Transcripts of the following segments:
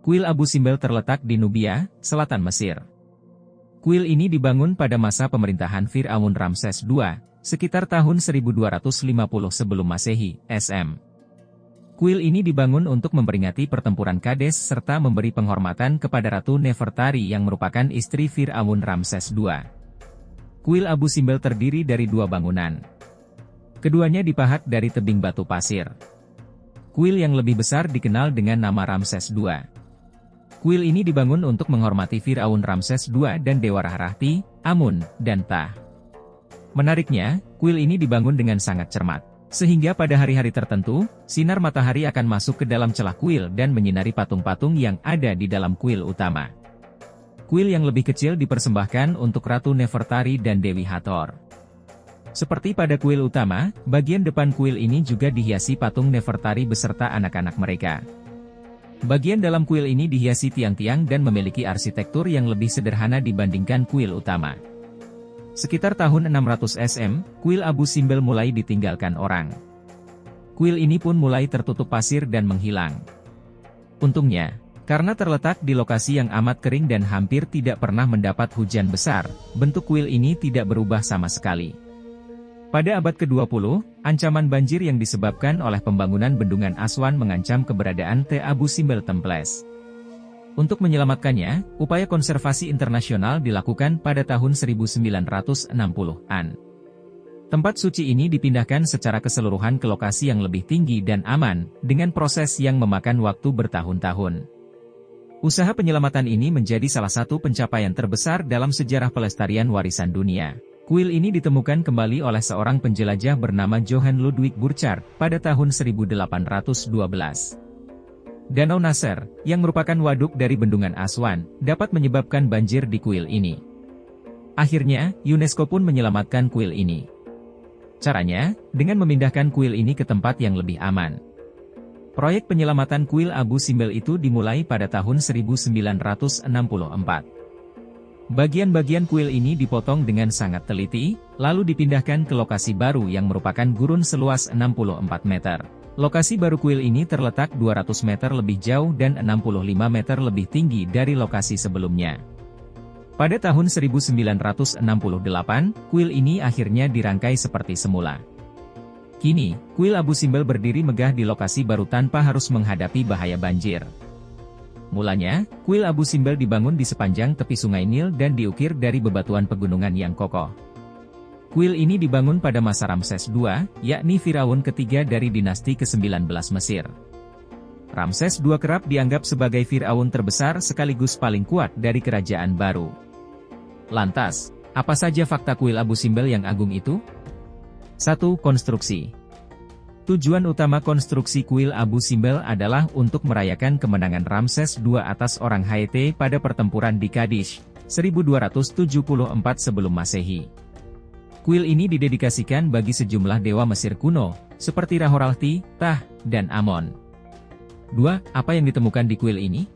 Kuil Abu Simbel terletak di Nubia, selatan Mesir. Kuil ini dibangun pada masa pemerintahan Fir'aun Ramses II, sekitar tahun 1250 sebelum Masehi, SM. Kuil ini dibangun untuk memperingati pertempuran Kades serta memberi penghormatan kepada Ratu Nefertari yang merupakan istri Fir'aun Ramses II. Kuil Abu Simbel terdiri dari dua bangunan. Keduanya dipahat dari tebing batu pasir. Kuil yang lebih besar dikenal dengan nama Ramses II. Kuil ini dibangun untuk menghormati Fir'aun Ramses II dan Dewa Rahrahti, Amun, dan Tah. Menariknya, kuil ini dibangun dengan sangat cermat. Sehingga pada hari-hari tertentu, sinar matahari akan masuk ke dalam celah kuil dan menyinari patung-patung yang ada di dalam kuil utama. Kuil yang lebih kecil dipersembahkan untuk Ratu Nefertari dan Dewi Hathor. Seperti pada kuil utama, bagian depan kuil ini juga dihiasi patung Nefertari beserta anak-anak mereka. Bagian dalam kuil ini dihiasi tiang-tiang dan memiliki arsitektur yang lebih sederhana dibandingkan kuil utama. Sekitar tahun 600 SM, kuil Abu Simbel mulai ditinggalkan orang. Kuil ini pun mulai tertutup pasir dan menghilang. Untungnya, karena terletak di lokasi yang amat kering dan hampir tidak pernah mendapat hujan besar, bentuk kuil ini tidak berubah sama sekali. Pada abad ke-20, ancaman banjir yang disebabkan oleh pembangunan bendungan Aswan mengancam keberadaan Abu Simbel Temples. Untuk menyelamatkannya, upaya konservasi internasional dilakukan pada tahun 1960-an. Tempat suci ini dipindahkan secara keseluruhan ke lokasi yang lebih tinggi dan aman, dengan proses yang memakan waktu bertahun-tahun. Usaha penyelamatan ini menjadi salah satu pencapaian terbesar dalam sejarah pelestarian warisan dunia. Kuil ini ditemukan kembali oleh seorang penjelajah bernama Johann Ludwig Burchard pada tahun 1812. Danau Nasser, yang merupakan waduk dari bendungan Aswan, dapat menyebabkan banjir di kuil ini. Akhirnya, UNESCO pun menyelamatkan kuil ini. Caranya, dengan memindahkan kuil ini ke tempat yang lebih aman. Proyek penyelamatan kuil Abu Simbel itu dimulai pada tahun 1964. Bagian-bagian kuil ini dipotong dengan sangat teliti, lalu dipindahkan ke lokasi baru yang merupakan gurun seluas 64 meter. Lokasi baru kuil ini terletak 200 meter lebih jauh dan 65 meter lebih tinggi dari lokasi sebelumnya. Pada tahun 1968, kuil ini akhirnya dirangkai seperti semula. Kini, kuil Abu Simbel berdiri megah di lokasi baru tanpa harus menghadapi bahaya banjir. Mulanya, kuil Abu Simbel dibangun di sepanjang tepi Sungai Nil dan diukir dari bebatuan pegunungan yang kokoh. Kuil ini dibangun pada masa Ramses II, yakni Firaun ketiga dari dinasti ke-19 Mesir. Ramses II kerap dianggap sebagai Firaun terbesar sekaligus paling kuat dari kerajaan baru. Lantas, apa saja fakta kuil Abu Simbel yang agung itu? 1. Konstruksi. Tujuan utama konstruksi kuil Abu Simbel adalah untuk merayakan kemenangan Ramses II atas orang Haiti pada pertempuran di Kadish, 1274 sebelum Masehi. Kuil ini didedikasikan bagi sejumlah dewa Mesir kuno, seperti Ra-Horalti, Tah, dan Amon. 2. Apa yang ditemukan di kuil ini?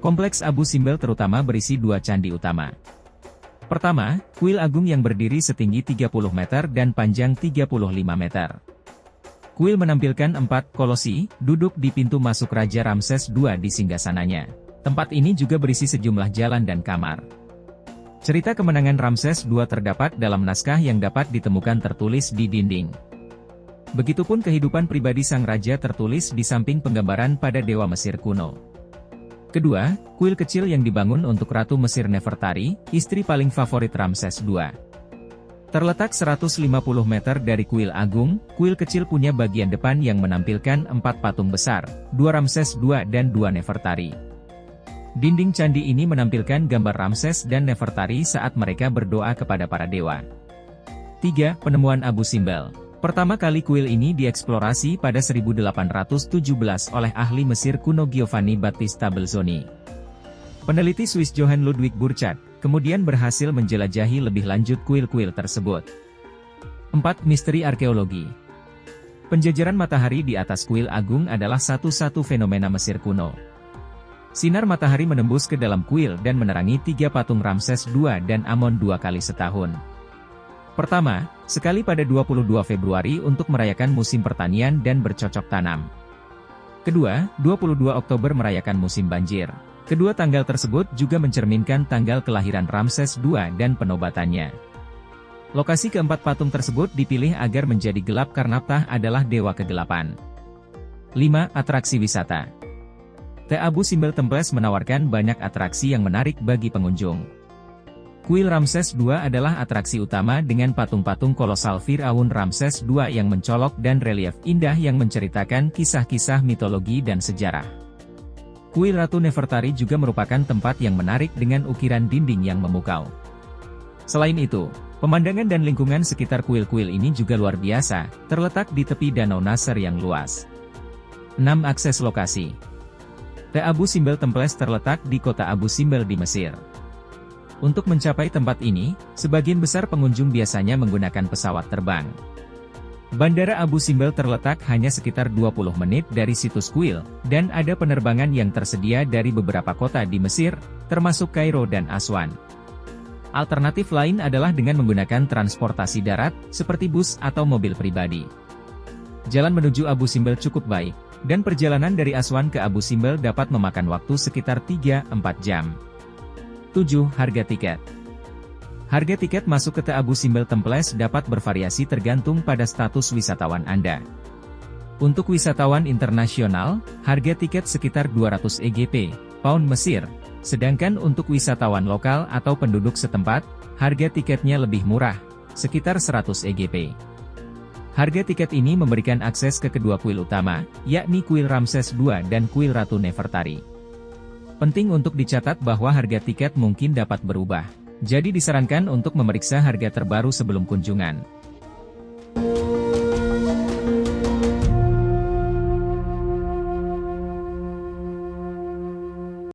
Kompleks Abu Simbel terutama berisi dua candi utama. Pertama, kuil agung yang berdiri setinggi 30 meter dan panjang 35 meter. Kuil menampilkan 4 kolosi, duduk di pintu masuk Raja Ramses II di singgasananya. Tempat ini juga berisi sejumlah jalan dan kamar. Cerita kemenangan Ramses II terdapat dalam naskah yang dapat ditemukan tertulis di dinding. Begitupun kehidupan pribadi sang raja tertulis di samping penggambaran pada dewa Mesir kuno. Kedua, kuil kecil yang dibangun untuk Ratu Mesir Nefertari, istri paling favorit Ramses II. Terletak 150 meter dari kuil agung, kuil kecil punya bagian depan yang menampilkan 4 patung besar, 2 Ramses II dan 2 Nefertari. Dinding candi ini menampilkan gambar Ramses dan Nefertari saat mereka berdoa kepada para dewa. 3. Penemuan Abu Simbel. Pertama kali kuil ini dieksplorasi pada 1817 oleh ahli Mesir kuno Giovanni Battista Belzoni. Peneliti Swiss Johann Ludwig Burchard kemudian berhasil menjelajahi lebih lanjut kuil-kuil tersebut. 4. Misteri arkeologi. Penjajaran matahari di atas kuil agung adalah satu-satu fenomena Mesir kuno. Sinar matahari menembus ke dalam kuil dan menerangi 3 patung Ramses II dan Amon 2 kali setahun. Pertama, sekali pada 22 Februari untuk merayakan musim pertanian dan bercocok tanam. Kedua, 22 Oktober merayakan musim banjir. Kedua tanggal tersebut juga mencerminkan tanggal kelahiran Ramses II dan penobatannya. Lokasi keempat patung tersebut dipilih agar menjadi gelap karena Ptah adalah dewa kegelapan. 5. Atraksi wisata. Abu Simbel Temples menawarkan banyak atraksi yang menarik bagi pengunjung. Kuil Ramses II adalah atraksi utama dengan patung-patung kolosal Firaun Ramses II yang mencolok dan relief indah yang menceritakan kisah-kisah mitologi dan sejarah. Kuil Ratu Nefertari juga merupakan tempat yang menarik dengan ukiran dinding yang memukau. Selain itu, pemandangan dan lingkungan sekitar kuil-kuil ini juga luar biasa, terletak di tepi Danau Nasser yang luas. 6. Akses lokasi. Abu Simbel Temples terletak di kota Abu Simbel di Mesir. Untuk mencapai tempat ini, sebagian besar pengunjung biasanya menggunakan pesawat terbang. Bandara Abu Simbel terletak hanya sekitar 20 menit dari situs kuil, dan ada penerbangan yang tersedia dari beberapa kota di Mesir, termasuk Kairo dan Aswan. Alternatif lain adalah dengan menggunakan transportasi darat, seperti bus atau mobil pribadi. Jalan menuju Abu Simbel cukup baik, dan perjalanan dari Aswan ke Abu Simbel dapat memakan waktu sekitar 3-4 jam. 7. Harga tiket. Harga tiket masuk ke Abu Simbel Temples dapat bervariasi tergantung pada status wisatawan Anda. Untuk wisatawan internasional, harga tiket sekitar 200 EGP, pound Mesir, sedangkan untuk wisatawan lokal atau penduduk setempat, harga tiketnya lebih murah, sekitar 100 EGP. Harga tiket ini memberikan akses ke kedua kuil utama, yakni kuil Ramses II dan kuil Ratu Nefertari. Penting untuk dicatat bahwa harga tiket mungkin dapat berubah, jadi disarankan untuk memeriksa harga terbaru sebelum kunjungan.